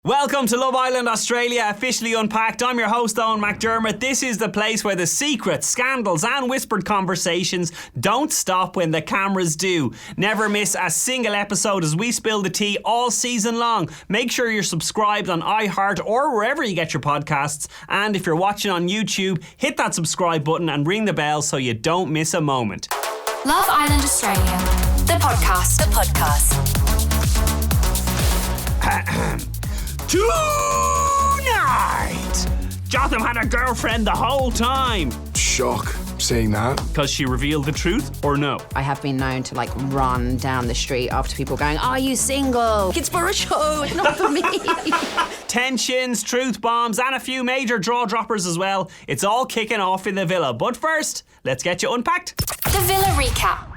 Welcome to Love Island Australia, officially Unpacked. I'm your host, Eoghan McDermott. This is the place where the secrets, scandals and whispered conversations don't stop when the cameras do. Never miss a single episode as we spill the tea all season long. Make sure you're subscribed on iHeart or wherever you get your podcasts. And if you're watching on YouTube, hit that subscribe button and ring the bell so you don't miss a moment. Love Island Australia, the podcast. Tonight, Jotham had a girlfriend the whole time. Shock seeing that. Because she revealed the truth, or no? I have been known to run down the street after people going, "Are you single? It's for a show, it's not for me." Tensions, truth bombs, and a few major jaw droppers as well. It's all kicking off in the villa. But first, let's get you unpacked. The Villa Recap.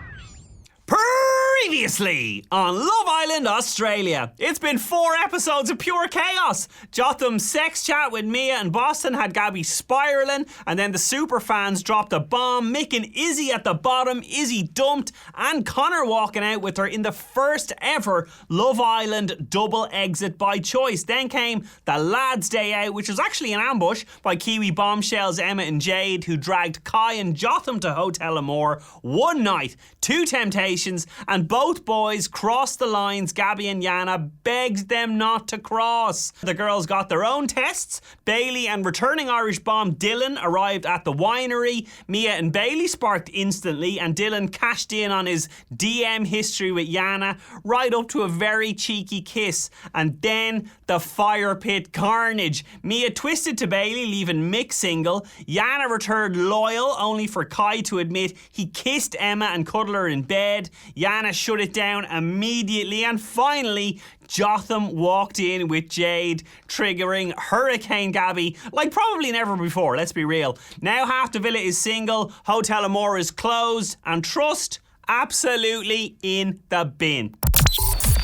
Previously on Love Island Australia, it's been 4 episodes of pure chaos. Jotham's sex chat with Mia and Boston had Gabby spiralling, and then the super fans dropped a bomb. Mick and Izzy at the bottom, Izzy dumped, and Connor walking out with her in the first ever Love Island double exit by choice. Then came the lads' day out, which was actually an ambush by Kiwi, Bombshells, Emma and Jade, who dragged Kai and Jotham to Hotel Amor. One night, 2 temptations, and both boys crossed the lines. Gabby and Yana begged them not to cross. The girls got their own tests. Bailey and returning Irish bomb Dylan arrived at the winery. Mia and Bailey sparked instantly, and Dylan cashed in on his DM history with Yana, right up to a very cheeky kiss. And then the fire pit carnage. Mia twisted to Bailey, leaving Mick single. Yana returned loyal, only for Kai to admit he kissed Emma and cuddled her in bed. Yana shut it down immediately, and finally Jotham walked in with Jade, triggering Hurricane Gabby like probably never before, let's be real. Now half the villa is single, Hotel Amor is closed, and trust absolutely in the bin.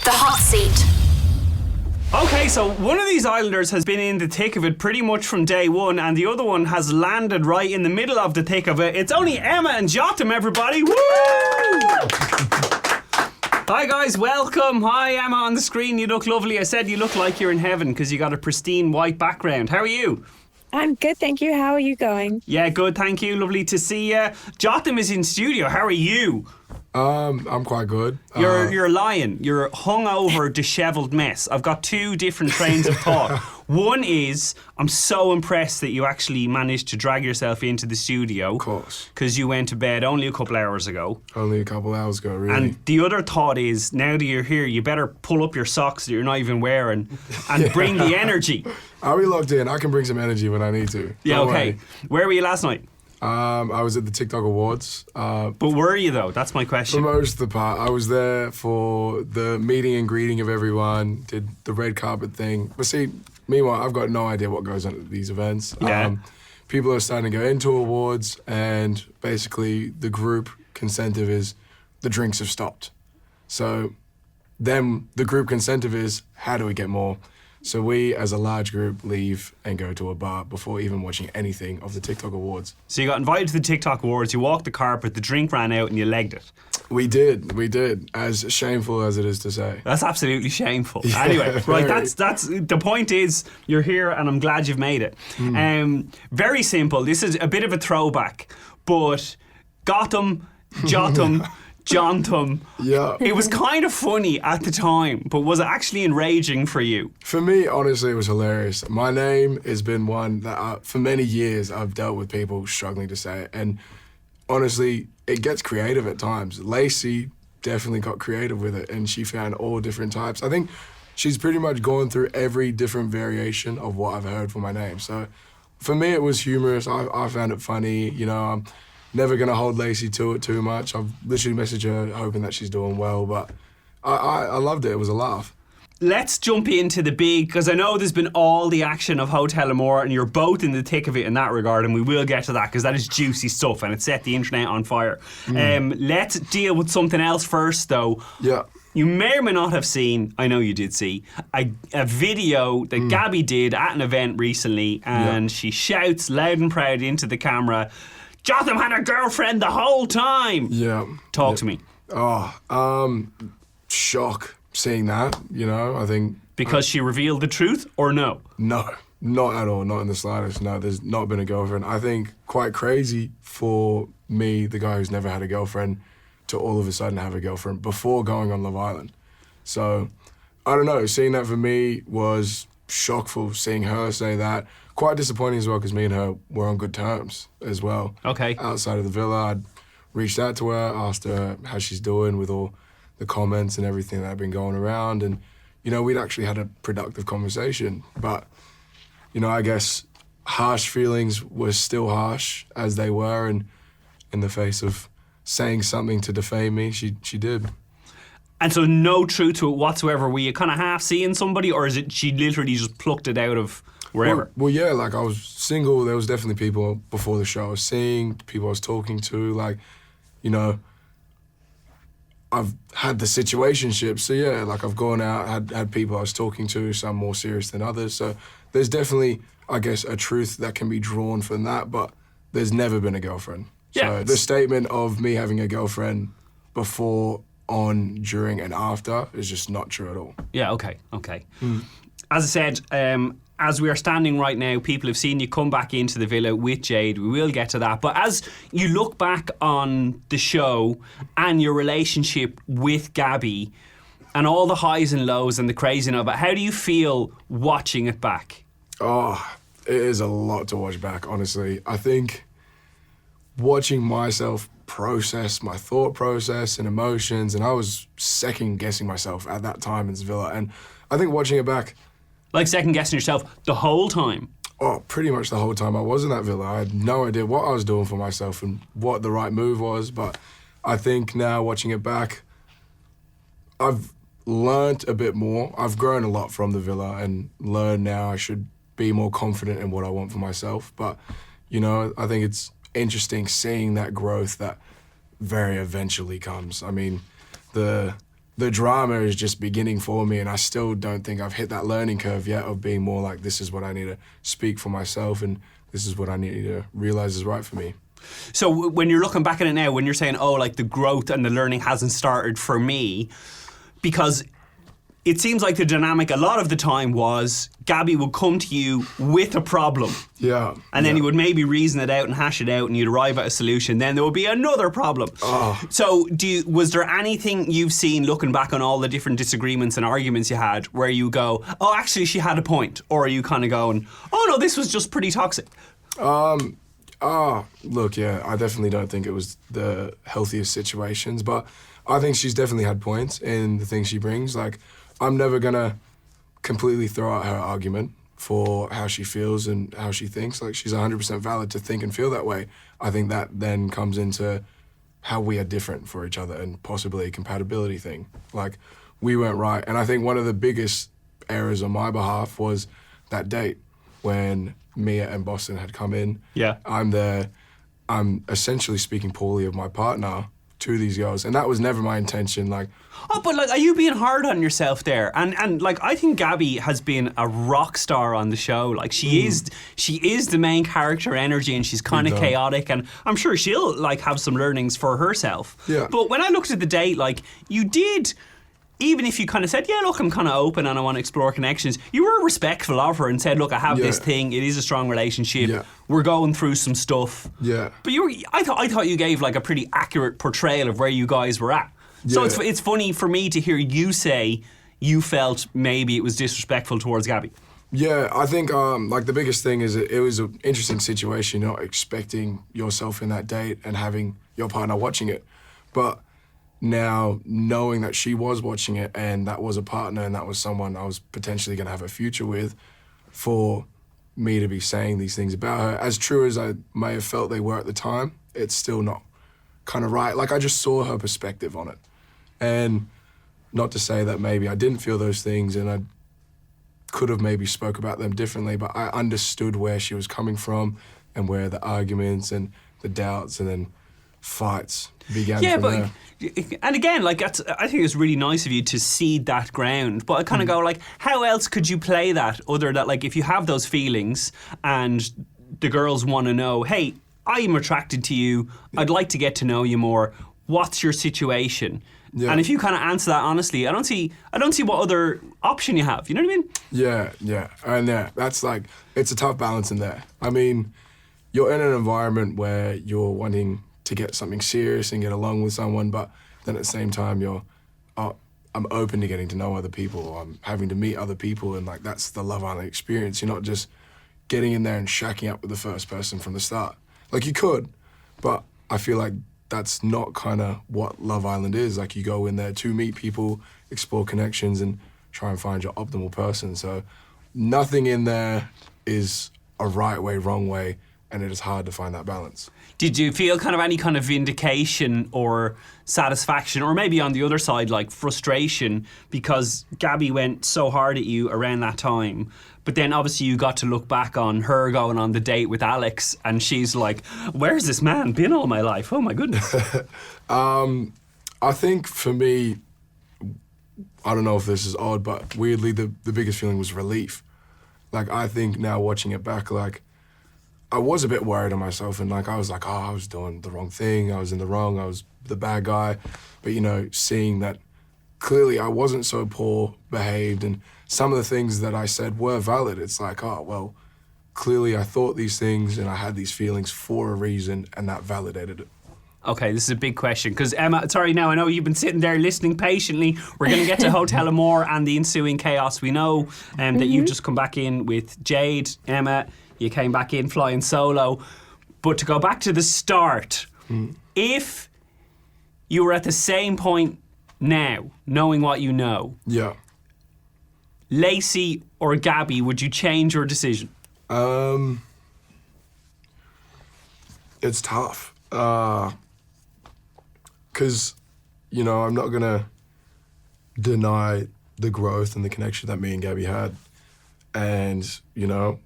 The Hot Seat. Okay, so one of these islanders has been in the thick of it pretty much from day one, and the other one has landed right in the middle of the thick of it. It's only Emma and Jotham, everybody. Woo! Hi guys, welcome. Hi Emma, on the screen you look lovely. I said you look like you're in heaven because you got a pristine white background. How are you? I'm good, thank you. How are you going? Yeah, good, thank you. Lovely to see you. Jotham is in studio. How are you? I'm quite good. You're lying. You're a hungover, dishevelled mess. I've got 2 different trains of thought. One is, I'm so impressed that you actually managed to drag yourself into the studio. Of course. Because you went to bed only a couple hours ago. Only a couple hours ago, really. And the other thought is, now that you're here, you better pull up your socks that you're not even wearing and bring the energy. I'll be locked in. I can bring some energy when I need to. Yeah, Don't okay. worry. Where were you last night? I was at the TikTok Awards. But were you though? That's my question. For most of the part. I was there for the meeting and greeting of everyone, did the red carpet thing. But see, meanwhile, I've got no idea what goes on at these events. Yeah. People are starting to go into awards, and basically the group consentive is the drinks have stopped. So then the group consentive is, how do we get more? So we, as a large group, leave and go to a bar before even watching anything of the TikTok Awards. So you got invited to the TikTok Awards, you walked the carpet, the drink ran out and you legged it. We did, as shameful as it is to say. That's absolutely shameful. Yeah, anyway, right, very. that's the point is, you're here and I'm glad you've made it. Very simple, this is a bit of a throwback, but Jotham, Jotham. Yeah. It was kind of funny at the time, but was it actually enraging for you? For me, honestly, it was hilarious. My name has been one that for many years I've dealt with people struggling to say it. And honestly, it gets creative at times. Lacey definitely got creative with it, and she found all different types. I think she's pretty much gone through every different variation of what I've heard for my name. So for me, it was humorous. I found it funny. You know, I'm never going to hold Lacey to it too much. I've literally messaged her hoping that she's doing well, but I loved it. It was a laugh. Let's jump into the big, because I know there's been all the action of Hotel Amor and you're both in the thick of it in that regard, and we will get to that because that is juicy stuff and it set the internet on fire. Let's deal with something else first though. Yeah. You may or may not have seen, I know you did see, a video that Gabby did at an event recently, and she shouts loud and proud into the camera, "Jotham had a girlfriend the whole time." Yeah. Talk to me. Shock seeing that, you know. I think Because she revealed the truth, or no? No, not at all, not in the slightest. No, there's not been a girlfriend. I think quite crazy for me, the guy who's never had a girlfriend, to all of a sudden have a girlfriend before going on Love Island. So, I don't know, seeing that for me was shockful, seeing her say that. Quite disappointing as well, because me and her were on good terms as well. Okay. Outside of the villa, I'd reached out to her, asked her how she's doing with all the comments and everything that had been going around, and you know, we'd actually had a productive conversation, but, you know, I guess harsh feelings were still harsh as they were, and in the face of saying something to defame me, she did. And so no truth to it whatsoever. Were you kind of half seeing somebody, or is it she literally just plucked it out of wherever? Well, yeah, like I was single. There was definitely people before the show I was seeing, people I was talking to, like, you know, I've had the situationship, so yeah, like I've gone out, had people I was talking to, some more serious than others, so there's definitely, I guess, a truth that can be drawn from that, but there's never been a girlfriend. Yeah. So the statement of me having a girlfriend before, on, during, and after is just not true at all. Yeah, okay. As I said, as we are standing right now, people have seen you come back into the villa with Jade. We will get to that. But as you look back on the show and your relationship with Gabby and all the highs and lows and the craziness of it, how do you feel watching it back? Oh, it is a lot to watch back, honestly. I think watching myself process my thought process and emotions, and I was second guessing myself at that time in this villa, and I think watching it back, Like second guessing yourself the whole time? oh, pretty much the whole time I was in that villa. I had no idea what I was doing for myself and what the right move was, but I think now watching it back, I've learned a bit more. I've grown a lot from the villa and learned now I should be more confident in what I want for myself. But, you know, I think it's interesting seeing that growth that very eventually comes. I mean, the drama is just beginning for me, and I still don't think I've hit that learning curve yet of being more like, this is what I need to speak for myself and this is what I need to realize is right for me. So when you're looking back at it now, when you're saying, oh, like the growth and the learning hasn't started for me, because it seems like the dynamic a lot of the time was Gabby would come to you with a problem. Yeah. And then you would maybe reason it out and hash it out and you'd arrive at a solution. Then there would be another problem. Oh. So was there anything you've seen looking back on all the different disagreements and arguments you had where you go, oh, actually she had a point? Or are you kind of going, oh no, this was just pretty toxic? Look, yeah, I definitely don't think it was the healthiest situations, but I think she's definitely had points in the things she brings. Like, I'm never gonna completely throw out her argument for how she feels and how she thinks. Like, she's 100% valid to think and feel that way. I think that then comes into how we are different for each other and possibly a compatibility thing. Like, we weren't right. And I think one of the biggest errors on my behalf was that date when Mia and Boston had come in. Yeah. I'm there. I'm essentially speaking poorly of my partner to these girls, and that was never my intention. Like, oh, but like, are you being hard on yourself there? And like, I think Gabby has been a rock star on the show. Like, she is the main character energy, and she's kind of chaotic, and I'm sure she'll like have some learnings for herself. Yeah. But when I looked at the date, like, you did. Even if you kind of said, yeah, look, I'm kind of open and I want to explore connections, you were respectful of her and said, look, I have this thing, it is a strong relationship, we're going through some stuff. Yeah. But I thought you gave like a pretty accurate portrayal of where you guys were at. So it's funny for me to hear you say you felt maybe it was disrespectful towards Gabby. Yeah, I think like the biggest thing is it was an interesting situation, not expecting yourself in that date and having your partner watching it. But now knowing that she was watching it and that was a partner and that was someone I was potentially going to have a future with, for me to be saying these things about her, as true as I may have felt they were at the time, it's still not kind of right. Like, I just saw her perspective on it. And not to say that maybe I didn't feel those things and I could have maybe spoke about them differently, but I understood where she was coming from and where the arguments and the doubts and then fights began from there. And again, like, I think it's really nice of you to seed that ground, but I kind of go, like, how else could you play that other than, like, if you have those feelings and the girls want to know, hey, I'm attracted to you, I'd like to get to know you more, what's your situation? Yeah. And if you kind of answer that honestly, I don't see what other option you have. You know what I mean? Yeah. And that's like, it's a tough balance in there. I mean, you're in an environment where you're wanting to get something serious and get along with someone, but then at the same time I'm open to getting to know other people. I'm having to meet other people, and like that's the Love Island experience. You're not just getting in there and shacking up with the first person from the start. Like you could, but I feel like that's not kind of what Love Island is. Like you go in there to meet people, explore connections, and try and find your optimal person. So nothing in there is a right way, wrong way, and it is hard to find that balance. Did you feel kind of any kind of vindication or satisfaction, or maybe on the other side, like frustration, because Gabby went so hard at you around that time, but then obviously you got to look back on her going on the date with Alex, and she's like, where's this man been all my life? Oh my goodness. I think for me, I don't know if this is odd, but weirdly the biggest feeling was relief. Like I think now watching it back, like I was a bit worried on myself, and like I was like, oh, I was doing the wrong thing, I was in the wrong, I was the bad guy. But you know, seeing that clearly I wasn't so poor behaved, and some of the things that I said were valid. It's like, oh, well, clearly I thought these things and I had these feelings for a reason, and that validated it. Okay, this is a big question, because Emma, sorry now, I know you've been sitting there listening patiently. We're going to get to Hotel Amor and the ensuing chaos. We know that you've just come back in with Jade. Emma, you came back in flying solo. But to go back to the start, if you were at the same point now, knowing what you know, Yeah. Lacey or Gabby, would you change your decision? It's tough. Because, you know, I'm not going to deny the growth and the connection that me and Gabby had. And, you know,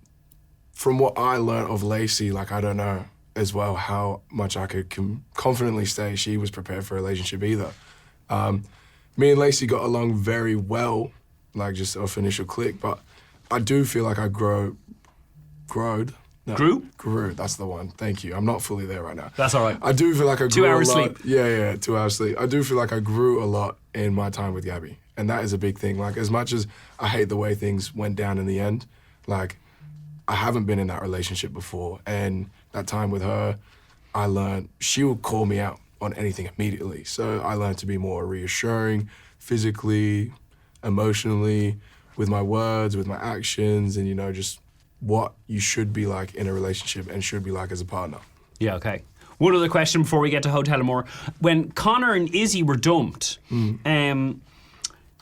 from what I learned of Lacey, like, I don't know as well how much I could confidently say she was prepared for a relationship either. Me and Lacey got along very well, like just off initial click, but I do feel like I grew, that's the one. Thank you. I'm not fully there right now. That's all right. I do feel like I grew 2 hours a lot. sleep. Yeah, 2 hours sleep. I do feel like I grew a lot in my time with Gabby, and that is a big thing. Like, as much as I hate the way things went down in the end, like, I haven't been in that relationship before, and that time with her, I learned she would call me out on anything immediately. So I learned to be more reassuring, physically, emotionally, with my words, with my actions, and, you know, just what you should be like in a relationship and should be like as a partner. Yeah, okay. One other question before we get to Hotel Amor. When Connor and Izzy were dumped,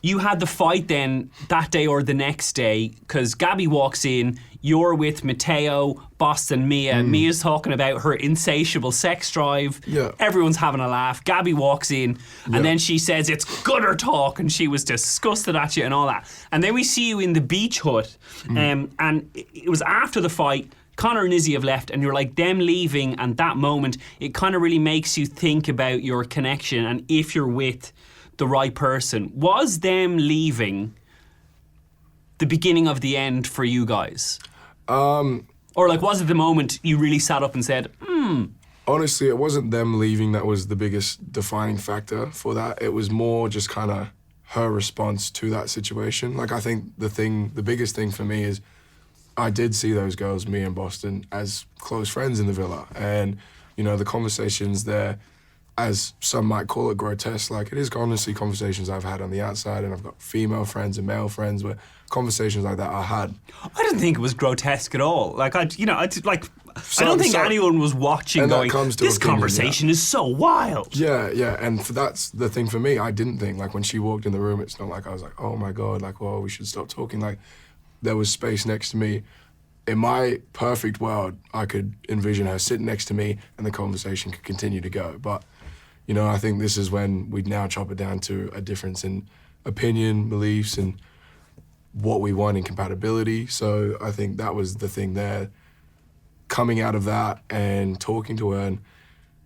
you had the fight then that day or the next day, because Gabby walks in, you're with Mateo, Boston, Mia. Mia's talking about her insatiable sex drive. Yeah. Everyone's having a laugh. Gabby walks in, and then she says it's gutter talk, and she was disgusted at you and all that. And then we see you in the beach hut, and it was after the fight. Connor and Izzy have left, and you're like, them leaving, and that moment, it kind of really makes you think about your connection and if you're with the right person. Was them leaving the beginning of the end for you guys? Or like, was it the moment you really sat up and said, Honestly, it wasn't them leaving that was the biggest defining factor for that. It was more just kind of her response to that situation. Like, I think the biggest thing for me is I did see those girls, me and Boston, as close friends in the villa. And, you know, the conversations there, as some might call it grotesque, like, it is honestly conversations I've had on the outside, and I've got female friends and male friends where conversations like that I had. I didn't think it was grotesque at all. Like, I don't think So- anyone was watching and that going, comes to this opinion, conversation is so wild. Yeah, and that's the thing for me. I didn't think, like, when she walked in the room, it's not like I was like, oh my God, like, well, we should stop talking. Like, there was space next to me. In my perfect world, I could envision her sitting next to me and the conversation could continue to go. But, you know, I think this is when we'd now chop it down to a difference in opinion, beliefs, and what we want in compatibility. So I think that was the thing there. Coming out of that and talking to her and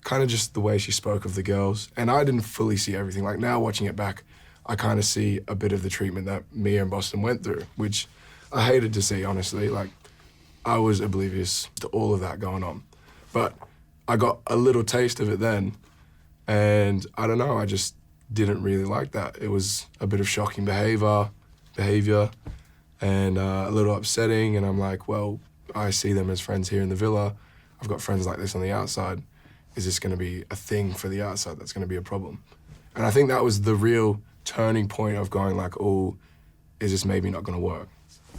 kind of just the way she spoke of the girls. And I didn't fully see everything. Like, now watching it back, I kind of see a bit of the treatment that Mia and Boston went through, which I hated to see, honestly. Like, I was oblivious to all of that going on. But I got a little taste of it then. And I don't know, I just didn't really like that. It was a bit of shocking behavior, and a little upsetting. And I'm like, well, I see them as friends here in the villa. I've got friends like this on the outside. Is this going to be a thing for the outside that's going to be a problem? And I think that was the real turning point of going like, oh, is this maybe not going to work?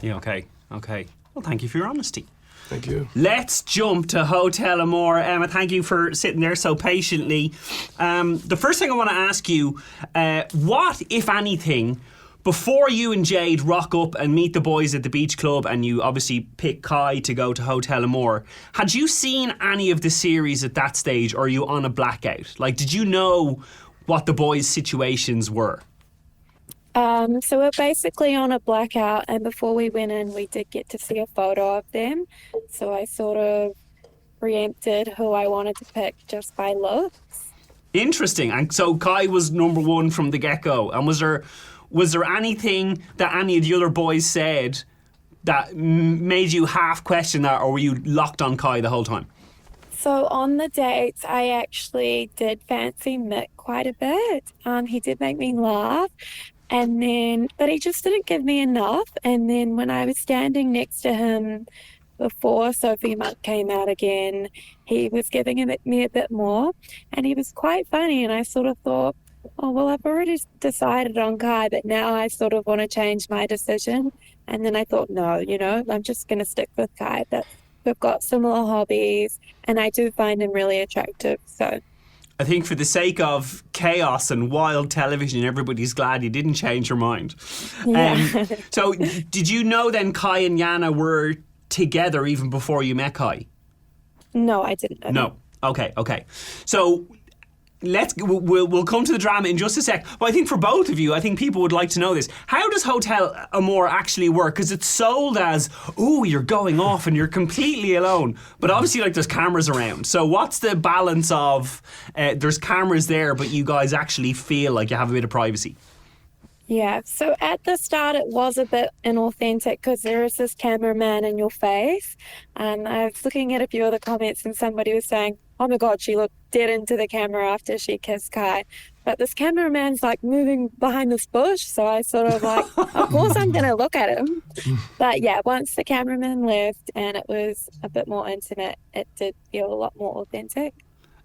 Yeah, okay. Well, thank you for your honesty. Thank you. Let's jump to Hotel Amor. Emma, thank you for sitting there so patiently. The first thing I want to ask you, what, if anything, before you and Jade rock up and meet the boys at the beach club and you obviously pick Kai to go to Hotel Amor, had you seen any of the series at that stage, or are you on a blackout? Like, did you know what the boys' situations were? So we're basically on a blackout, and before we went in, we did get to see a photo of them. So I sort of preempted who I wanted to pick just by looks. Interesting. And so Kai was number one from the get-go. And was there anything that any of the other boys said that made you half question that, or were you locked on Kai the whole time? So on the dates, I actually did fancy Mick quite a bit. He did make me laugh. But he just didn't give me enough. And then when I was standing next to him before Sophie Monk came out again, he was giving me a bit more, and he was quite funny. And I sort of thought, oh, well, I've already decided on Kai, but now I sort of want to change my decision. And then I thought, no, I'm just going to stick with Kai. We've got similar hobbies, and I do find him really attractive. So I think for the sake of chaos and wild television, everybody's glad you didn't change your mind. yeah. So did you know then Kai and Yana were together even before you met Kai? No, I didn't know. No. Okay. So we'll come to the drama in just a sec. But I think for both of you, I think people would like to know this. How does Hotel Amor actually work? Because it's sold as, oh, you're going off and you're completely alone. But obviously, like, there's cameras around. So what's the balance of there's cameras there, but you guys actually feel like you have a bit of privacy? Yeah, so at the start it was a bit inauthentic because there is this cameraman in your face. And I was looking at a few of the comments and somebody was saying, oh my God, she looked dead into the camera after she kissed Kai. But this cameraman's like moving behind this bush, so I sort of like, of course I'm going to look at him. But yeah, once the cameraman left and it was a bit more intimate, it did feel a lot more authentic.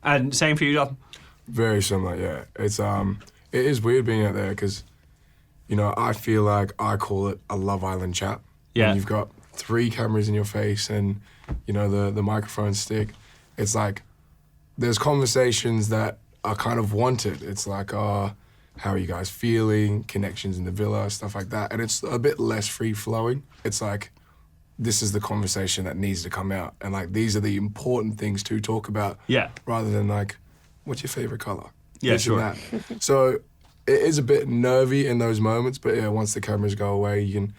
And same for you, Jotham? Very similar, yeah. It is weird being out there because, I feel like I call it a Love Island chat. Yeah. When you've got 3 cameras in your face and, the microphone stick. It's like there's conversations that are kind of wanted. It's like, how are you guys feeling? Connections in the villa, stuff like that. And it's a bit less free-flowing. It's like, this is the conversation that needs to come out. And like, these are the important things to talk about. Yeah. Rather than like, what's your favorite color? Yeah, This and sure. that. So it is a bit nervy in those moments, but yeah, once the cameras go away, you can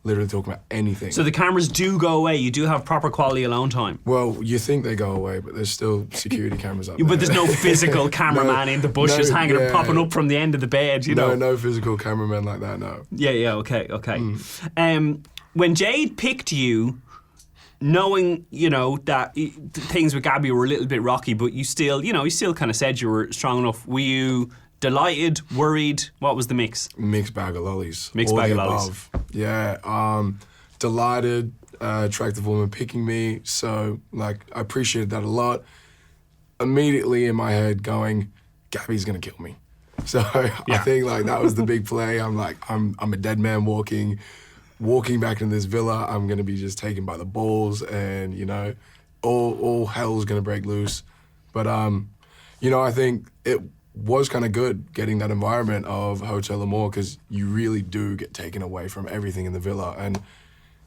literally talk about anything. So the cameras do go away. You do have proper quality alone time. Well, you think they go away, but there's still security cameras up there. But there's no physical cameraman in the bushes hanging and popping up from the end of the bed, No physical cameraman like that, no. Yeah, okay. When Jade picked you, knowing, that things with Gabby were a little bit rocky, but you still kind of said you were strong enough. Were you delighted, worried? What was the mix? Mixed bag of lollies. Mixed bag of lollies. Yeah, delighted, attractive woman picking me. So, like, I appreciated that a lot. Immediately in my head going, Gabby's gonna kill me. So I think like that was the big play. I'm like, I'm a dead man walking back into this villa. I'm gonna be just taken by the balls, and all hell's gonna break loose. But I think it was kind of good getting that environment of Hotel Amor because you really do get taken away from everything in the villa. And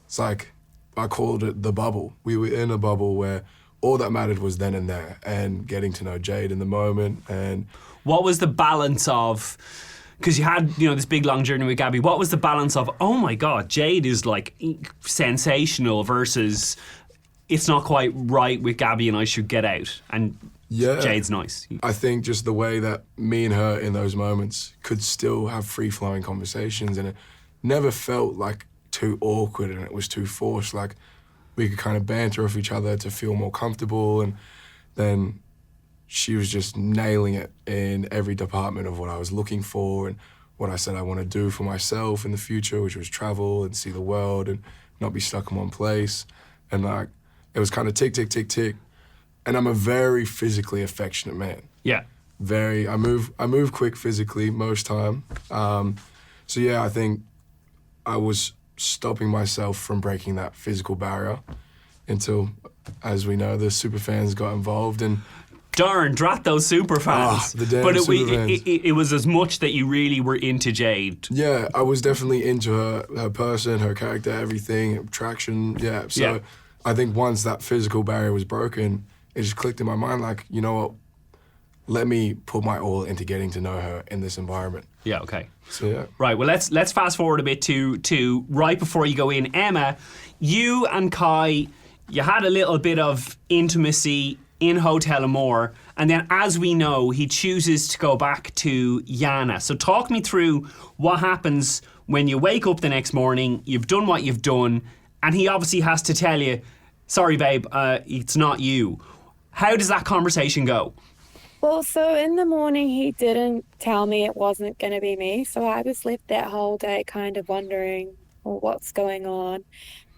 it's like, I called it the bubble. We were in a bubble where all that mattered was then and there and getting to know Jade in the moment. And what was the balance of, because you had, this big long journey with Gabby, what was the balance of, oh my God, Jade is like sensational versus it's not quite right with Gabby and I should get out? And Jade's nice. I think just the way that me and her in those moments could still have free-flowing conversations, and it never felt like too awkward and it was too forced. Like, we could kind of banter off each other to feel more comfortable, and then she was just nailing it in every department of what I was looking for and what I said I want to do for myself in the future, which was travel and see the world and not be stuck in one place. And like, it was kind of tick, tick, tick, tick. And I'm a very physically affectionate man. Yeah. I move quick physically most time. So yeah, I think I was stopping myself from breaking that physical barrier until, as we know, the super fans got involved and darn, drat those super fans. The damn but super fans. It was as much that you really were into Jade. Yeah, I was definitely into her person, her character, everything, attraction. Yeah, so I think once that physical barrier was broken, it just clicked in my mind like, you know what, let me put my all into getting to know her in this environment. Yeah, okay. So yeah. Right, well let's fast forward a bit to right before you go in. Emma, you and Kai, you had a little bit of intimacy in Hotel Amor, and then as we know, he chooses to go back to Yana. So talk me through what happens when you wake up the next morning, you've done what you've done, and he obviously has to tell you, sorry babe, it's not you. How does that conversation go? Well, so in the morning, he didn't tell me it wasn't going to be me. So I was left that whole day kind of wondering, well, what's going on.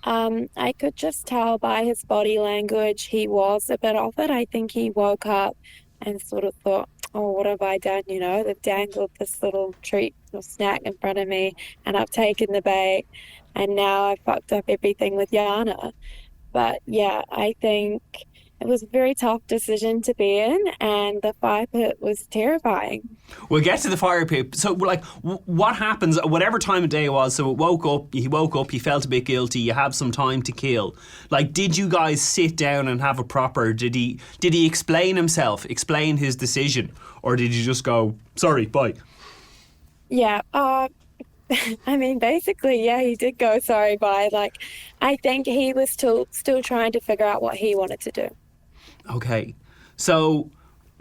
I could just tell by his body language he was a bit off it. I think he woke up and sort of thought, oh, what have I done? You know, they've dangled this little treat or snack in front of me and I've taken the bait and now I've fucked up everything with Yana. But yeah, I think it was a very tough decision to be in, and the fire pit was terrifying. We'll get to the fire pit. So, like, what happens, whatever time of day it was, so he woke up, he felt a bit guilty, you have some time to kill. Like, did you guys sit down and have a proper, did he explain himself, explain his decision, or did you just go, sorry, bye? Yeah, I mean, basically, yeah, he did go, sorry, bye. Like, I think he was still trying to figure out what he wanted to do. Okay, so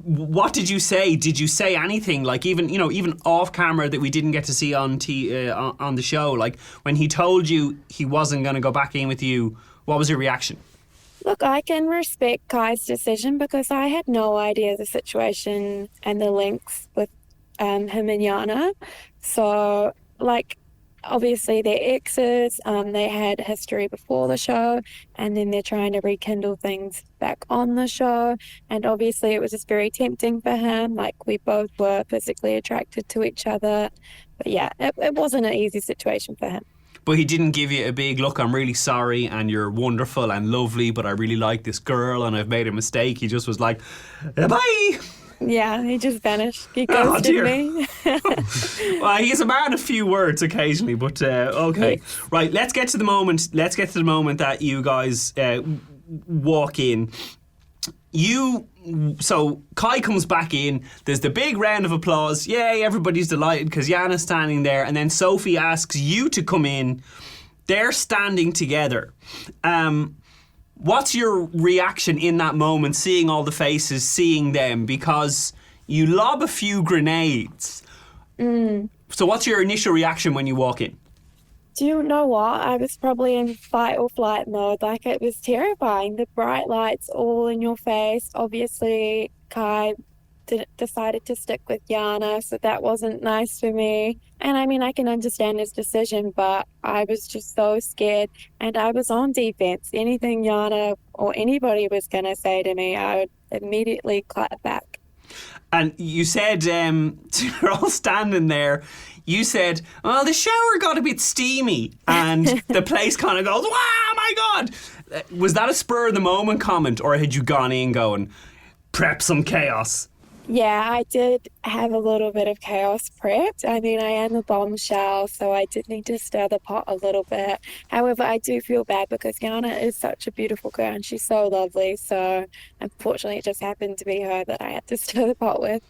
what did you say? Did you say anything, like even off camera that we didn't get to see on the show? Like when he told you he wasn't going to go back in with you, what was your reaction? Look, I can respect Kai's decision because I had no idea the situation and the links with him and Yana. So, like, obviously they're exes, they had history before the show, and then they're trying to rekindle things back on the show, and obviously it was just very tempting for him. Like, we both were physically attracted to each other, but yeah, it wasn't an easy situation for him. But he didn't give you a big, look, I'm really sorry and you're wonderful and lovely, but I really like this girl and I've made a mistake. He just was like, bye. Yeah, he just vanished. He ghosted me. Well, he's a man of few words occasionally, but okay. Yes. Right, let's get to the moment that you guys walk in. So Kai comes back in, there's the big round of applause, yay, everybody's delighted because Yana's standing there, and then Sophie asks you to come in. They're standing together. What's your reaction in that moment, seeing all the faces, seeing them? Because you lob a few grenades. So what's your initial reaction when you walk in? Do you know what? I was probably in fight or flight mode. Like, it was terrifying. The bright lights all in your face. Obviously, Kai decided to stick with Yana, so that wasn't nice for me. And I mean, I can understand his decision, but I was just so scared, and I was on defense. Anything Yana or anybody was going to say to me, I would immediately clap back. And you said, you're all standing there, you said, well, the shower got a bit steamy, and the place kind of goes, wow, my God. Was that a spur of the moment comment, or had you gone in going, prep some chaos? Yeah, I did have a little bit of chaos prepped. I mean, I am a bombshell, so I did need to stir the pot a little bit. However, I do feel bad because Yana is such a beautiful girl and she's so lovely. So unfortunately, it just happened to be her that I had to stir the pot with.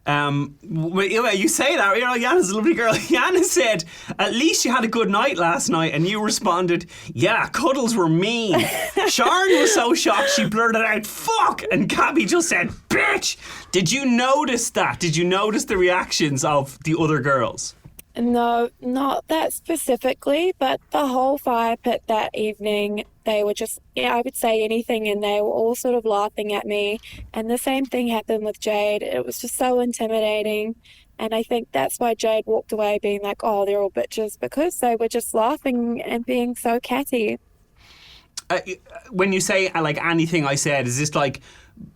You say that, Yana's a lovely girl. Yana said, at least you had a good night last night, and you responded, yeah, cuddles were mean. Sharon was so shocked she blurted out, fuck, and Gabby just said, bitch. Did you notice that? Did you notice the reactions of the other girls? No, not that specifically, but the whole fire pit that evening, they were just, yeah, I would say anything and they were all sort of laughing at me. And the same thing happened with Jade. It was just so intimidating. And I think that's why Jade walked away being like, oh, they're all bitches, because they were just laughing and being so catty. When you say like anything I said, is this like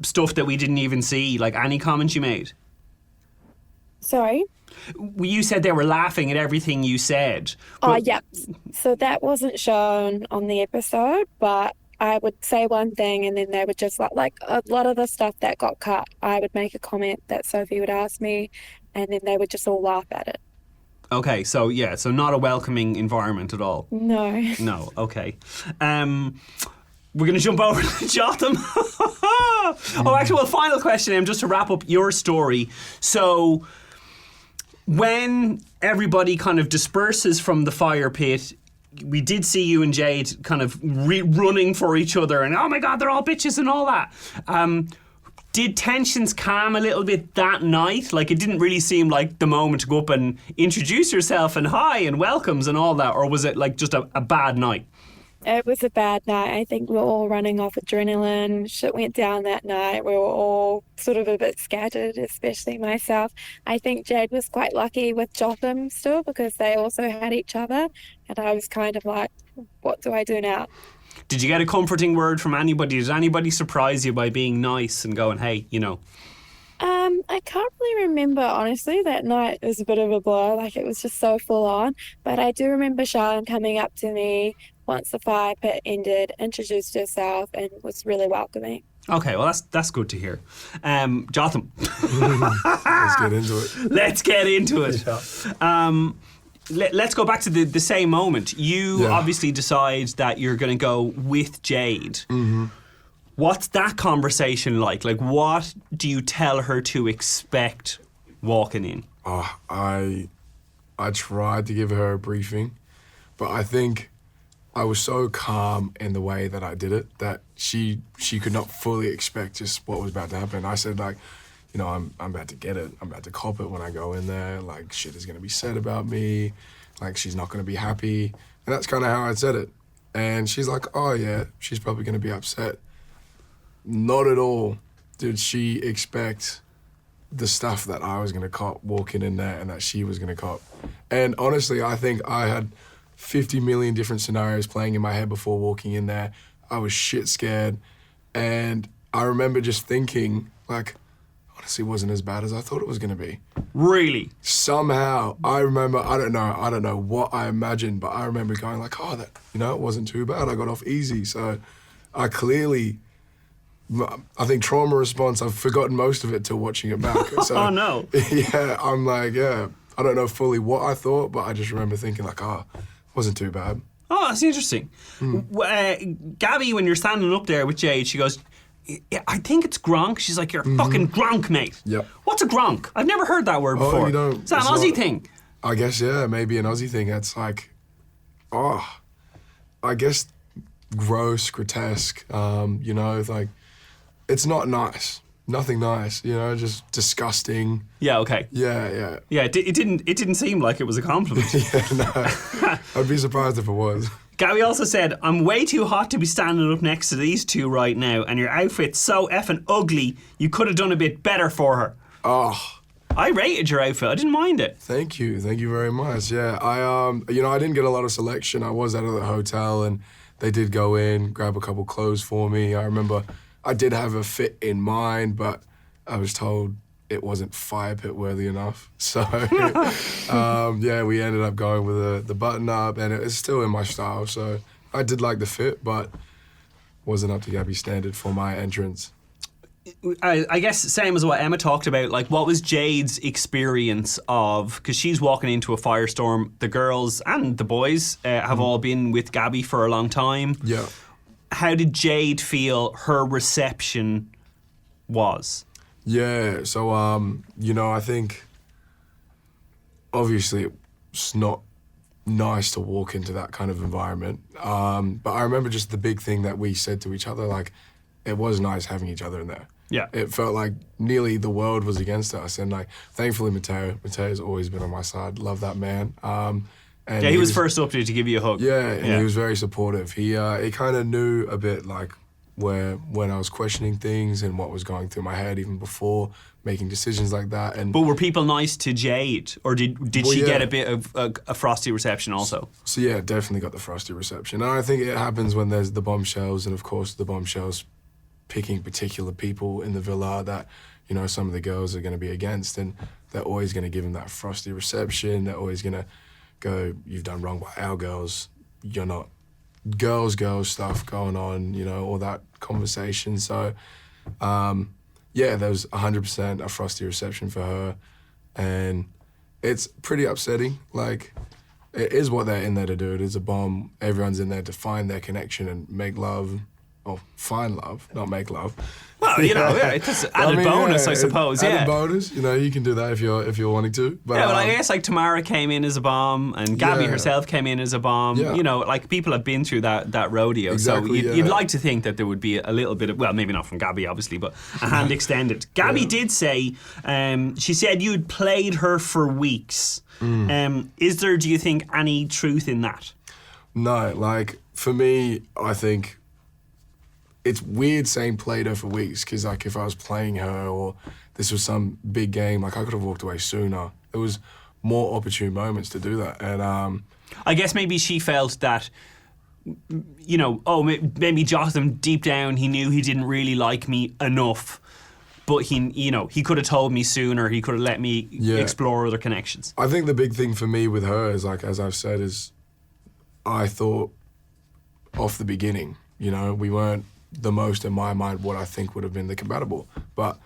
stuff that we didn't even see? Like any comments you made? Sorry? You said they were laughing at everything you said. Oh, yeah. So that wasn't shown on the episode, but I would say one thing and then they would just like a lot of the stuff that got cut, I would make a comment that Sophie would ask me and then they would just all laugh at it. Okay, so yeah, so not a welcoming environment at all. No. No, okay. We're going to jump over to Jotham. Oh, actually, well, final question, just to wrap up your story. So, when everybody kind of disperses from the fire pit, we did see you and Jade kind of running for each other and, oh my God, they're all bitches and all that. Did tensions calm a little bit that night? Like, it didn't really seem like the moment to go up and introduce yourself and hi and welcomes and all that, or was it like just a bad night? It was a bad night. I think we were all running off adrenaline. Shit went down that night. We were all sort of a bit scattered, especially myself. I think Jade was quite lucky with Jotham still because they also had each other. And I was kind of like, what do I do now? Did you get a comforting word from anybody? Did anybody surprise you by being nice and going, hey, you know? I can't really remember, honestly. That night was a bit of a blur. Like, it was just so full on. But I do remember Charlotte coming up to me once the fire pit ended, introduced herself, and was really welcoming. Okay, well, that's good to hear. Jotham. Let's get into it. Let's get into it. Let's go back to the same moment. You obviously decide that you're going to go with Jade. Mm-hmm. What's that conversation like? Like, what do you tell her to expect walking in? Oh, I tried to give her a briefing, but I think I was so calm in the way that I did it that she could not fully expect just what was about to happen. I said, like, you know, I'm about to get it. I'm about to cop it when I go in there. Like, shit is going to be said about me. Like, she's not going to be happy. And that's kind of how I said it. And she's like, oh, yeah, she's probably going to be upset. Not at all did she expect the stuff that I was going to cop walking in there and that she was going to cop. And honestly, I think I had 50 million different scenarios playing in my head before walking in there. I was shit scared. And I remember just thinking, like, honestly, it wasn't as bad as I thought it was going to be. Really? Somehow, I remember, I don't know what I imagined, but I remember going like, oh, that, you know, it wasn't too bad. I got off easy. So I think trauma response, I've forgotten most of it till watching it back. So, oh, no. Yeah, I'm like, yeah, I don't know fully what I thought, but I just remember thinking like, oh, it wasn't too bad. Oh, that's interesting. Gabby, when you're standing up there with Jade, she goes, I think it's Grunk. She's like, you're a fucking Grunk, mate. Yep. What's a Grunk? I've never heard that word before. You don't, is that an Aussie thing? I guess, yeah, maybe an Aussie thing. It's like, I guess gross, grotesque, you know, like, it's not nice. Nothing nice, you know, just disgusting. Yeah, okay. Yeah. Yeah, it didn't seem like it was a compliment. Yeah, no. I'd be surprised if it was. Gabby also said, I'm way too hot to be standing up next to these two right now, and your outfit's so effing ugly, you could have done a bit better for her. Oh. I rated your outfit. I didn't mind it. Thank you very much. Yeah, I didn't get a lot of selection. I was out of the hotel, and they did go in, grab a couple clothes for me. I remember I did have a fit in mind, but I was told it wasn't fire pit worthy enough. So, we ended up going with the button up, and it's still in my style. So I did like the fit, but wasn't up to Gabby's standard for my entrance. I guess same as what Emma talked about, like what was Jade's experience of, because she's walking into a firestorm, the girls and the boys have all been with Gabby for a long time. Yeah. How did Jade feel her reception was? Yeah, so, I think obviously it's not nice to walk into that kind of environment. But I remember just the big thing that we said to each other, like, it was nice having each other in there. Yeah. It felt like nearly the world was against us. And like, thankfully, Mateo's always been on my side. Love that man. And Yeah, he was first up to give you a hug. Yeah, and he was very supportive. He kind of knew a bit like when I was questioning things and what was going through my head even before making decisions like that. And but were people nice to Jade, or did she get a bit of a frosty reception also? So yeah, definitely got the frosty reception. And I think it happens when there's the Bombshells, and of course the Bombshells picking particular people in the villa that, you know, some of the girls are going to be against, and they're always going to give them that frosty reception. They're always going to go, you've done wrong by our girls, you're not girls stuff going on, you know, all that conversation. So yeah, there was 100% a frosty reception for her, and it's pretty upsetting. Like, it is what they're in there to do. It is a bomb. Everyone's in there to find their connection and make love, or find love, not make love. Well, you know, it's an added bonus, I suppose. Added bonus. You know, you can do that if you're wanting to. But, yeah, well, I guess like Tamara came in as a bomb, and Gabby herself came in as a bomb. Yeah. You know, like people have been through that rodeo, Exactly, so you'd like to think that there would be a little bit of, well, maybe not from Gabby, obviously, but a hand extended. Gabby did say, she said you'd played her for weeks. Is there, do you think, any truth in that? No, like for me, I think it's weird saying played her for weeks, because like if I was playing her or this was some big game, like I could have walked away sooner. There was more opportune moments to do that. And I guess maybe she felt that, you know, maybe Jotham deep down, he knew he didn't really like me enough, but he could have told me sooner. He could have let me explore other connections. I think the big thing for me with her is, like, as I've said, is I thought off the beginning, you know, we weren't the most, in my mind, what I think would have been the compatible. But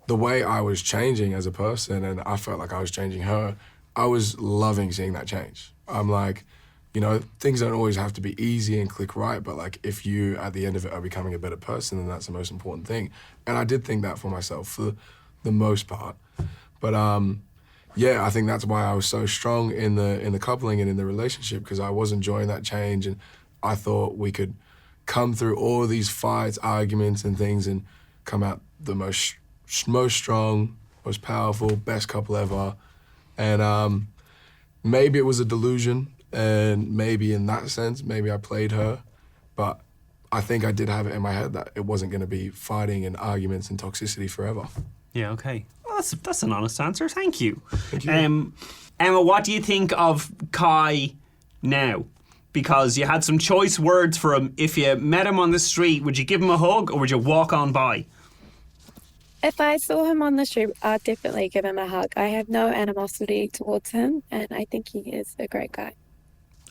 the way I was changing as a person, and I felt like I was changing her, I was loving seeing that change. I'm like, you know, things don't always have to be easy and click right, but like if you, at the end of it, are becoming a better person, then that's the most important thing. And I did think that for myself for the most part. But yeah, I think that's why I was so strong in the coupling and in the relationship, because I was enjoying that change, and I thought we could come through all of these fights, arguments and things, and come out the most strong, most powerful, best couple ever. And maybe it was a delusion, and maybe in that sense, maybe I played her, but I think I did have it in my head that it wasn't going to be fighting and arguments and toxicity forever. Yeah, okay. Well, that's an honest answer. Thank you. Thank you. Emma, what do you think of Kai now? Because you had some choice words for him. If you met him on the street, would you give him a hug or would you walk on by? If I saw him on the street, I'd definitely give him a hug. I have no animosity towards him, and I think he is a great guy.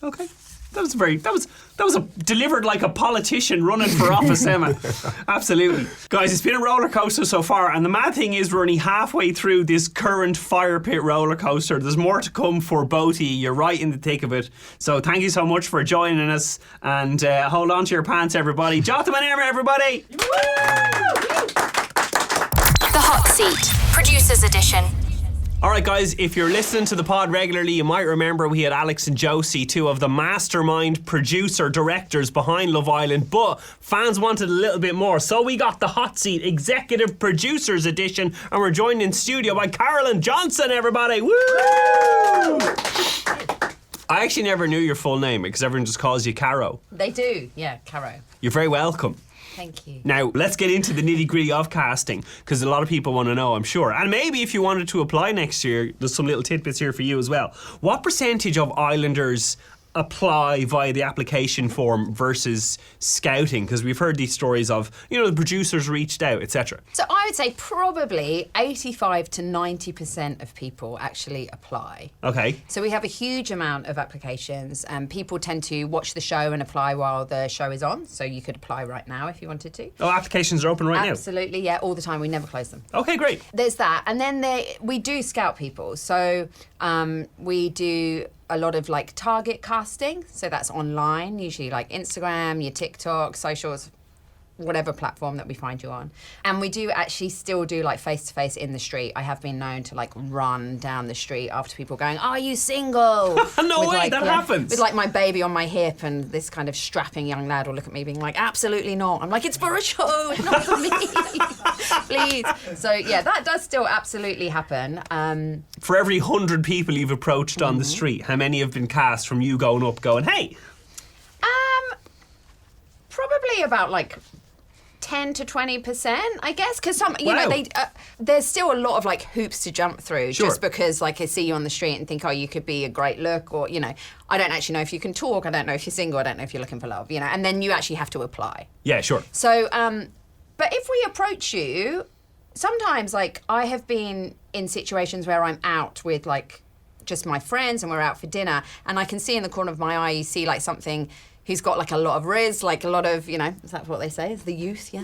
Okay. That was delivered like a politician running for office, Emma. Absolutely. Guys, it's been a roller coaster so far, and the mad thing is we're only halfway through this current fire pit roller coaster. There's more to come for both of you. You're right in the thick of it. So thank you so much for joining us, and hold on to your pants, everybody. Jotham and Emma, everybody. The Hot Seat, Producers Edition. Alright guys, if you're listening to the pod regularly, you might remember we had Alex and Josie, two of the mastermind producer directors behind Love Island, but fans wanted a little bit more, so we got the Hot Seat Executive Producers Edition, and we're joined in studio by Carolyn Johnson, everybody. Woo! I actually never knew your full name because everyone just calls you Caro. They do, yeah, Caro. You're very welcome. Thank you. Now, let's get into the nitty-gritty of casting, because a lot of people want to know, I'm sure. And maybe if you wanted to apply next year, there's some little tidbits here for you as well. What percentage of Islanders apply via the application form versus scouting? Because we've heard these stories of, you know, the producers reached out, etc. So I would say probably 85 to 90% of people actually apply. Okay. So we have a huge amount of applications, and people tend to watch the show and apply while the show is on. So you could apply right now if you wanted to. Oh, applications are open right now? Absolutely, yeah, all the time. We never close them. Okay, great. There's that. And then we do scout people. So we do a lot of like target casting. So that's online, usually like Instagram, your TikTok, socials. whatever platform that we find you on. And we do actually still do like face-to-face in the street. I have been known to like run down the street after people going, "Are you single?" No With, way, like, that happens. With like my baby on my hip, and this kind of strapping young lad will look at me being like, "Absolutely not." I'm like, "It's for a show, it's not for me." Please. So yeah, that does still absolutely happen. For every 100 people you've approached on the street, how many have been cast from you going up going, "Hey"? Probably about like 10 to 20%, I guess, because some, you Wow. know, there's still a lot of like hoops to jump through. Sure. Just because like I see you on the street and think, oh, you could be a great look, or you know, I don't actually know if you can talk, I don't know if you're single, I don't know if you're looking for love, you know, and then you actually have to apply. Yeah, sure. So, but if we approach you, sometimes like I have been in situations where I'm out with like just my friends and we're out for dinner, and I can see in the corner of my eye, you see like something who's got like a lot of riz, like a lot of, you know, is that what they say? Is the youth, yeah?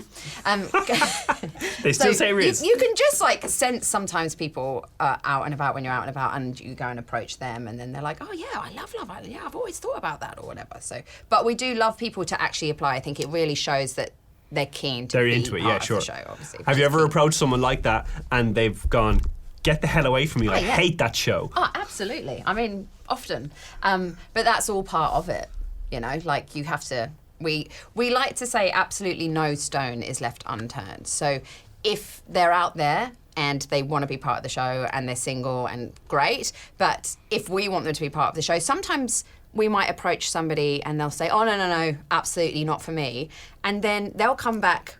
They still say riz. You can just like sense sometimes people out and about when you're out and about, and you go and approach them, and then they're like, "Oh yeah, I love Love Island. Yeah, I've always thought about that," or whatever. So, but we do love people to actually apply. I think it really shows that they're keen to They're be into it, part yeah, of sure. the show, obviously. Have you ever approached someone like that and they've gone, "Get the hell away from me, I yeah. hate that show"? Oh, absolutely. I mean, often. But that's all part of it. You know, like you have to, we like to say absolutely no stone is left unturned. So if they're out there and they want to be part of the show and they're single, and great, but if we want them to be part of the show, sometimes we might approach somebody and they'll say, "Oh, no, absolutely not for me." And then they'll come back,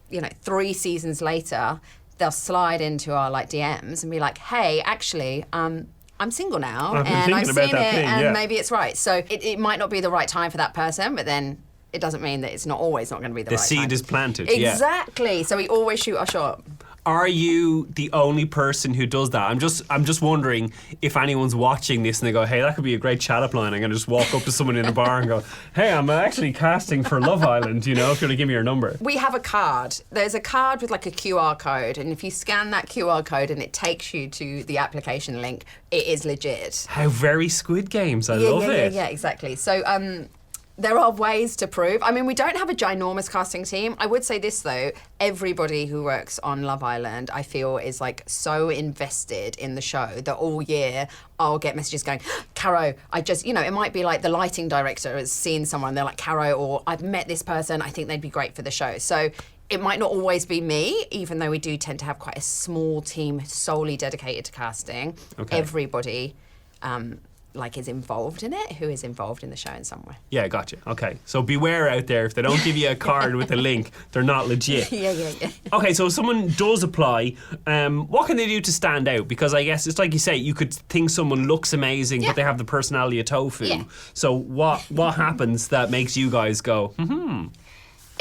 you know, 3 seasons later, they'll slide into our like DMs and be like, "Hey, actually, I'm single now, I've been and thinking I've about seen that it, thing, and yeah. maybe it's right." So it might not be the right time for that person, but then it doesn't mean that it's not always not going to be the right time. The seed is planted, yeah. Exactly. So we always shoot our shot. Are you the only person who does that? I'm just wondering if anyone's watching this and they go, "Hey, that could be a great chat-up line. I'm going to just walk up to someone in a bar and go, 'Hey, I'm actually casting for Love Island, you know, if you want to give me your number.'" We have a card. There's a card with like a QR code, and if you scan that QR code and it takes you to the application link, it is legit. How very Squid Games. I love it. Yeah, exactly. So there are ways to prove. I mean, we don't have a ginormous casting team. I would say this though, everybody who works on Love Island, I feel, is like so invested in the show that all year I'll get messages going, "Caro, I just," you know, it might be like the lighting director has seen someone, they're like, "Caro," or "I've met this person, I think they'd be great for the show." So it might not always be me, even though we do tend to have quite a small team solely dedicated to casting. Okay. Everybody like is involved in it, who is involved in the show in some way. Yeah, gotcha. Okay. So beware out there. If they don't give you a card with a link, they're not legit. Yeah. Okay, so if someone does apply, what can they do to stand out? Because I guess it's like you say, you could think someone looks amazing, Yeah. but they have the personality of tofu. Yeah. So what happens that makes you guys go,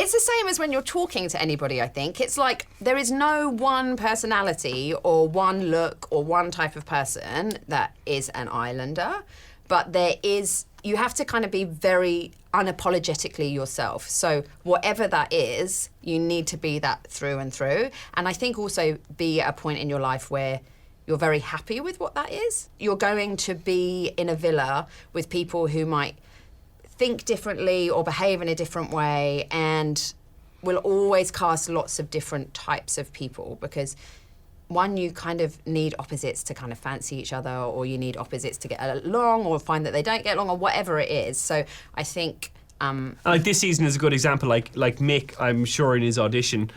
It's the same as when you're talking to anybody, I think. It's like there is no one personality or one look or one type of person that is an islander, but you have to kind of be very unapologetically yourself. So whatever that is, you need to be that through and through. And I think also be at a point in your life where you're very happy with what that is. You're going to be in a villa with people who might think differently or behave in a different way, and will always cast lots of different types of people, because one, you kind of need opposites to kind of fancy each other, or you need opposites to get along or find that they don't get along, or whatever it is. So I think like this season is a good example, like Mick, I'm sure in his audition,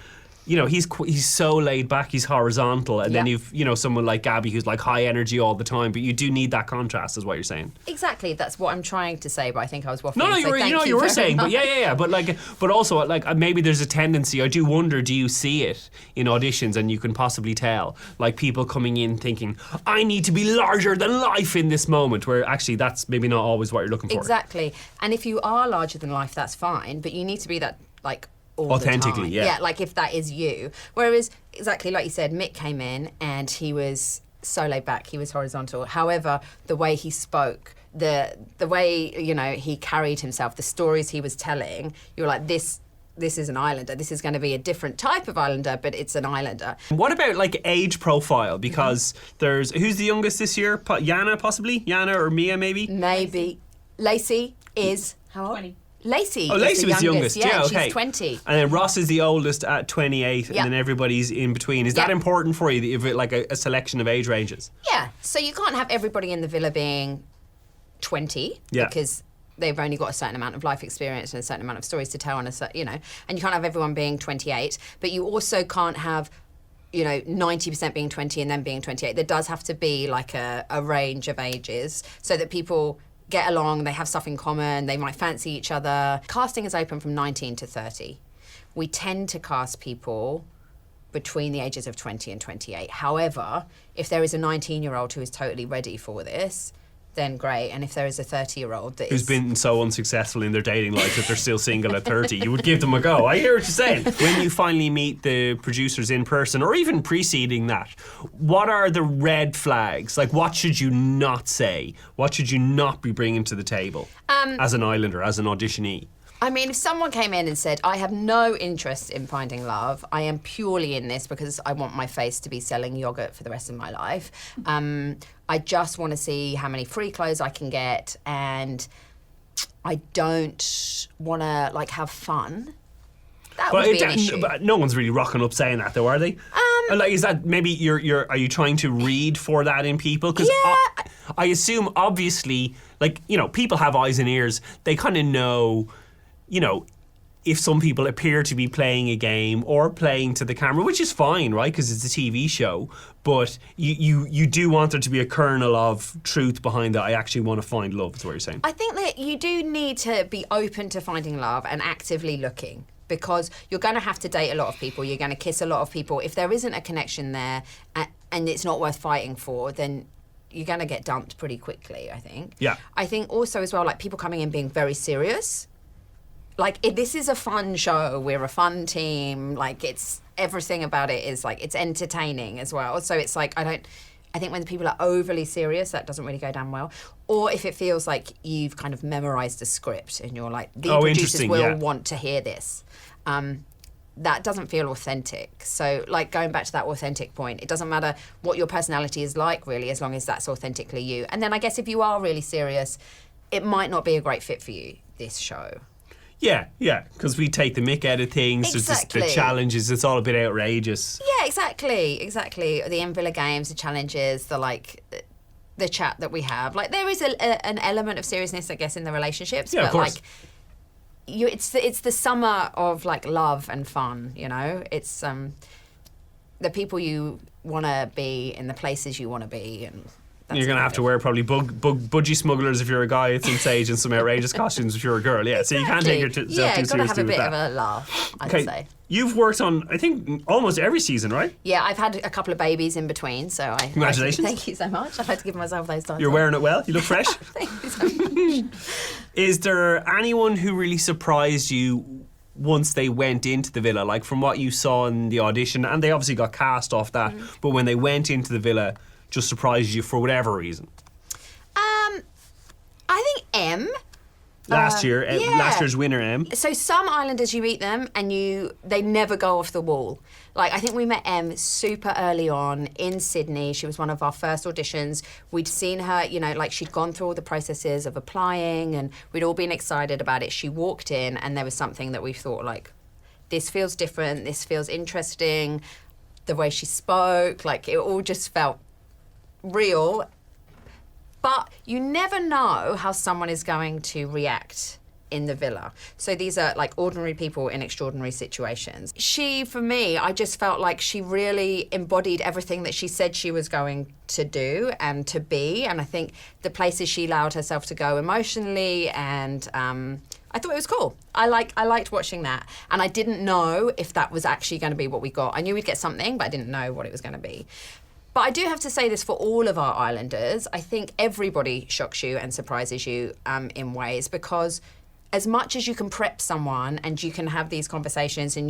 you know, he's so laid back, he's horizontal, and then Yeah. you've, you know, someone like Gabby who's like high energy all the time, but you do need that contrast, is what you're saying. exactly, that's what I'm trying to say, but I think I was waffling. No, so you were, thank you were very saying, but much. yeah. But also, like, maybe there's a tendency. I do wonder, do you see it in auditions, and you can possibly tell, like, people coming in thinking, "I need to be larger than life in this moment," where actually that's maybe not always what you're looking for. Exactly. And if you are larger than life, that's fine, but you need to be that, like, all Authentically, the time. yeah. Like if that is you. Whereas, exactly like you said, Mick came in and he was so laid back, he was horizontal. However, the way he spoke, the way, you know, he carried himself, the stories he was telling, you were like, this is an islander. This is going to be a different type of islander, but it's an islander. What about like age profile? Because there's, who's the youngest this year? Yana, possibly? Yana or Mia, maybe? Maybe. Lacey is, how old? Lacey. Oh, Lacey was the youngest. Yeah, okay. She's 20. And then Ross is the oldest at 28, Yeah. and then everybody's in between. Is that Yeah. important for you? That you've like a selection of age ranges? Yeah. So you can't have everybody in the villa being 20 Yeah. because they've only got a certain amount of life experience and a certain amount of stories to tell, and and you can't have everyone being 28. But you also can't have 90% being 20 and then being 28. There does have to be like a range of ages so that people get along, they have stuff in common, they might fancy each other. Casting is open from 19 to 30. We tend to cast people between the ages of 20 and 28. However, if there is a 19-year-old who is totally ready for this, then great. And if there is a 30-year-old that Who's been so unsuccessful in their dating life that they're still single at 30, you would give them a go. I hear what you're saying. When you finally meet the producers in person, or even preceding that, what are the red flags? Like, what should you not say? What should you not be bringing to the table as an Islander, as an auditionee? I mean, if someone came in and said, I have no interest in finding love, I am purely in this because I want my face to be selling yogurt for the rest of my life. I just want to see how many free clothes I can get, and I don't want to, have fun. That would be an issue. But no one's really rocking up saying that, though, are they? Is that maybe are you trying to read for that in people? Because I assume, obviously, people have eyes and ears. They kind of know, if some people appear to be playing a game or playing to the camera, which is fine, right? Because it's a TV show. But you do want there to be a kernel of truth behind that. I actually want to find love, is what you're saying. I think that you do need to be open to finding love and actively looking, because you're going to have to date a lot of people. You're going to kiss a lot of people. If there isn't a connection there and it's not worth fighting for, then you're going to get dumped pretty quickly, I think. Yeah. I think also as well, people coming in being very serious. This is a fun show. We're a fun team. It's everything about it is it's entertaining as well. So it's I think when people are overly serious, that doesn't really go down well. Or if it feels like you've kind of memorized a script and you're the producers will want to hear this. That doesn't feel authentic. So going back to that authentic point, it doesn't matter what your personality is like really, as long as that's authentically you. And then I guess if you are really serious, it might not be a great fit for you, this show. Yeah, because we take the mick out of things. Exactly. There's the challenges. It's all a bit outrageous. Yeah, exactly. The in-villa games, the challenges, the chat that we have. There is an element of seriousness, I guess, in the relationships. Yeah, but of course. It's the summer of love and fun. It's the people you want to be in the places you want to be, and. You're going to have to wear probably budgie smugglers if you're a guy at some stage and some outrageous costumes if you're a girl. Yeah, exactly. So you can't take yourself too seriously with that. Yeah, got to have a bit of a laugh, I'd say. You've worked on, I think, almost every season, right? Yeah, I've had a couple of babies in between, so Congratulations. Thank you so much. I'd like to give myself those titles. You're wearing it well. You look fresh. Thank you so much. Is there anyone who really surprised you once they went into the villa? From what you saw in the audition, and they obviously got cast off that, but when they went into the villa, just surprised you for whatever reason? I think M. Last year's winner, M. So some Islanders, you meet them and they never go off the wall. I think we met M super early on in Sydney. She was one of our first auditions. We'd seen her, she'd gone through all the processes of applying and we'd all been excited about it. She walked in and there was something that we thought this feels different, this feels interesting. The way she spoke, it all just felt real. But you never know how someone is going to react in the villa. So these are ordinary people in extraordinary situations. She, for me, I just felt like she really embodied everything that she said she was going to do and to be. And I think the places she allowed herself to go emotionally, and I thought it was cool. I liked watching that. And I didn't know if that was actually going to be what we got. I knew we'd get something, but I didn't know what it was going to be. But I do have to say this for all of our Islanders. I think everybody shocks you and surprises you in ways, because as much as you can prep someone and you can have these conversations and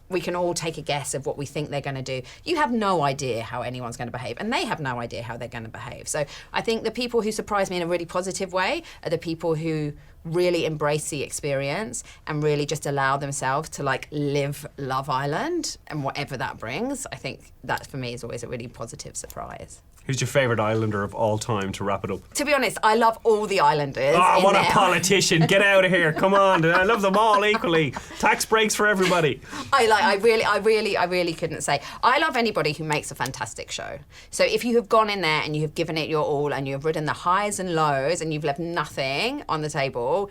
we can all take a guess of what we think they're going to do, you have no idea how anyone's going to behave, and they have no idea how they're going to behave. So I think the people who surprise me in a really positive way are the people who really embrace the experience and really just allow themselves to like live Love Island and whatever that brings. I think that for me is always a really positive surprise. Who's your favourite Islander of all time, to wrap it up? To be honest, I love all the Islanders. Oh, what in a there. politician. Get out of here. Come on. I love them all equally. Tax breaks for everybody. I really couldn't say. I love anybody who makes a fantastic show. So if you have gone in there and you have given it your all and you have ridden the highs and lows and you've left nothing on the table,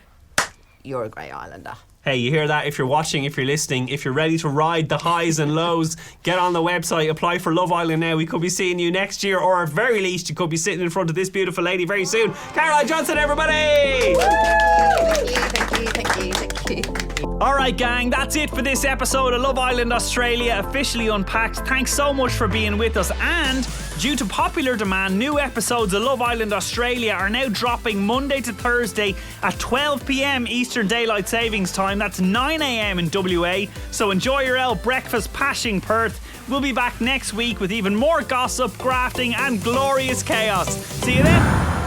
you're a great Islander. Hey, you hear that? If you're watching, if you're listening, if you're ready to ride the highs and lows, get on the website, apply for Love Island now. We could be seeing you next year, or at very least, you could be sitting in front of this beautiful lady very soon. Caroline Johnson, everybody! Thank you. Alright gang, that's it for this episode of Love Island Australia, officially unpacked. Thanks so much for being with us, and due to popular demand, new episodes of Love Island Australia are now dropping Monday to Thursday at 12 p.m. Eastern Daylight Savings Time. That's 9 a.m. in WA, so enjoy your L breakfast pashing Perth. We'll be back next week with even more gossip, grafting and glorious chaos. See you then.